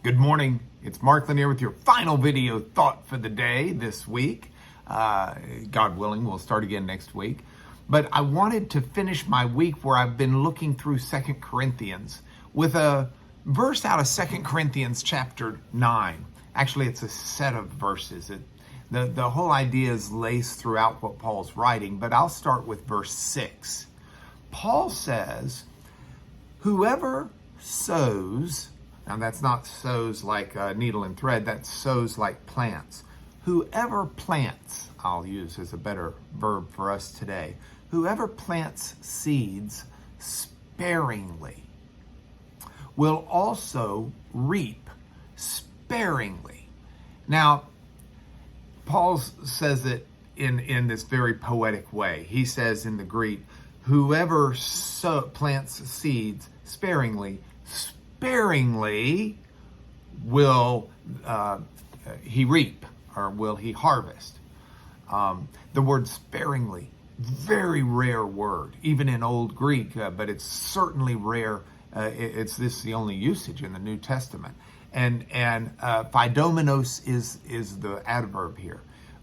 Good morning. It's Mark Lanier with your final video thought for the day this week. God willing, we'll start again next week. But I wanted to finish my week where I've been looking through 2 Corinthians with a verse out of 2 Corinthians chapter 9. Actually, it's a set of verses. The whole idea is laced throughout what Paul's writing, but I'll start with verse 6. Paul says, whoever sows, now that's not sows like needle and thread, that's sows like plants. Whoever plants, I'll use as a better verb for us today, whoever plants seeds sparingly will also reap sparingly. Now, Paul says it in this very poetic way. He says in the Greek, whoever plants seeds sparingly will he reap, or will he harvest. The word sparingly, very rare word, even in Old Greek, but it's certainly rare. This is the only usage in the New Testament. And phaidomenos is the adverb here.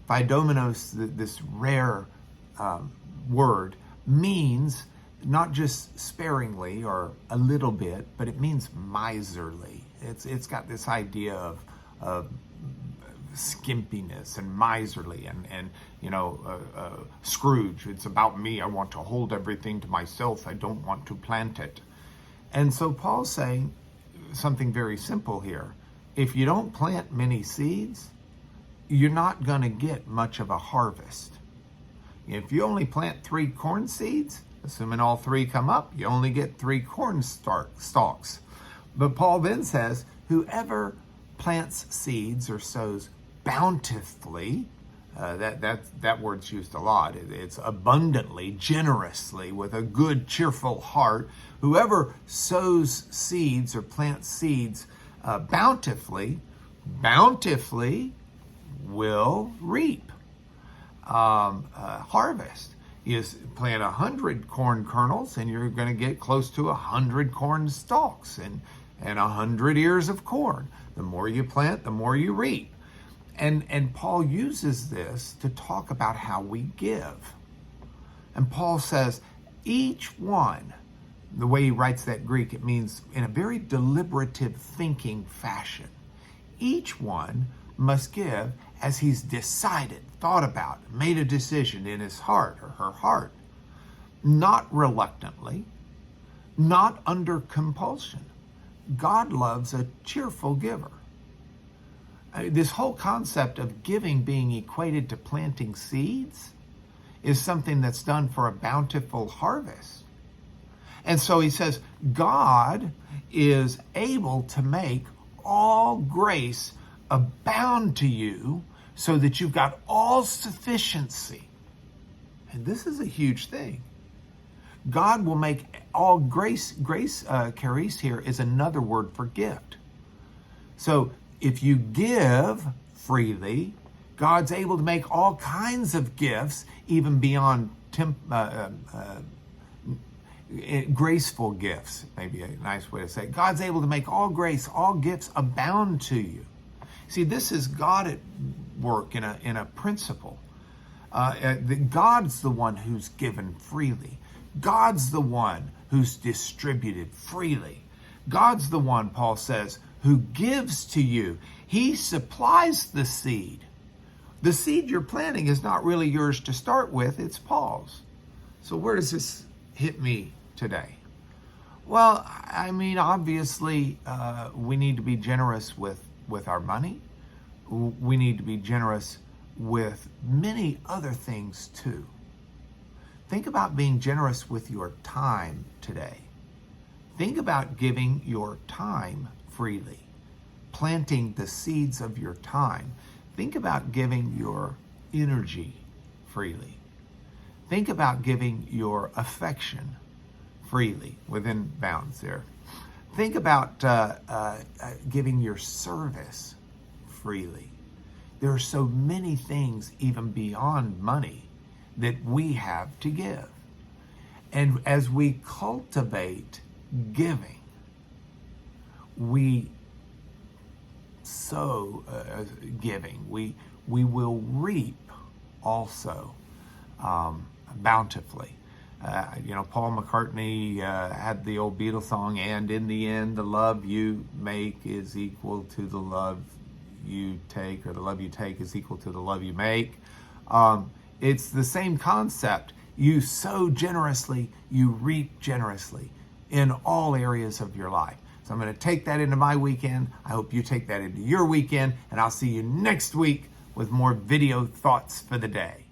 Phaidomenos, this rare word, means not just sparingly or a little bit, but it means miserly. It's got this idea of skimpiness and miserly and Scrooge. It's about me. I want to hold everything to myself. I don't want to plant it. And so Paul's saying something very simple here. If you don't plant many seeds, you're not going to get much of a harvest. If you only plant 3 corn seeds, assuming all 3 come up, you only get 3 corn stalks. But Paul then says, whoever plants seeds or sows bountifully, that word's used a lot. It's abundantly, generously, with a good, cheerful heart. Whoever sows seeds or plants seeds bountifully will reap harvest. You plant 100 corn kernels and you're going to get close to 100 corn stalks and 100 ears of corn. The more you plant, the more you reap. And Paul uses this to talk about how we give. And Paul says, each one, the way he writes that Greek, it means in a very deliberative thinking fashion. Each one must give as he's decided, thought about, made a decision in his heart or her heart. Not reluctantly, not under compulsion. God loves a cheerful giver. This whole concept of giving being equated to planting seeds is something that's done for a bountiful harvest. And so he says, God is able to make all grace abound to you so that you've got all sufficiency. And this is a huge thing. God will make all grace, charis here is another word for gift. So if you give freely, God's able to make all kinds of gifts, even beyond graceful gifts, maybe a nice way to say it. God's able to make all grace, all gifts abound to you. See, this is God at work in a principle. God's the one who's given freely. God's the one who's distributed freely. God's the one, Paul says, who gives to you. He supplies the seed. The seed you're planting is not really yours to start with, it's Paul's. So where does this hit me today? Well, I mean, obviously, we need to be generous with our money. We need to be generous with many other things too. Think about being generous with your time today. Think about giving your time freely, planting the seeds of your time. Think about giving your energy freely. Think about giving your affection freely, within bounds there. Think about giving your service freely. There are so many things even beyond money that we have to give. And as we cultivate giving, we sow giving, we will reap also bountifully. Paul McCartney had the old Beatles song, and in the end, the love you make is equal to the love you take, or the love you take is equal to the love you make. It's the same concept. You sow generously, you reap generously in all areas of your life. So I'm going to take that into my weekend. I hope you take that into your weekend, and I'll see you next week with more video thoughts for the day.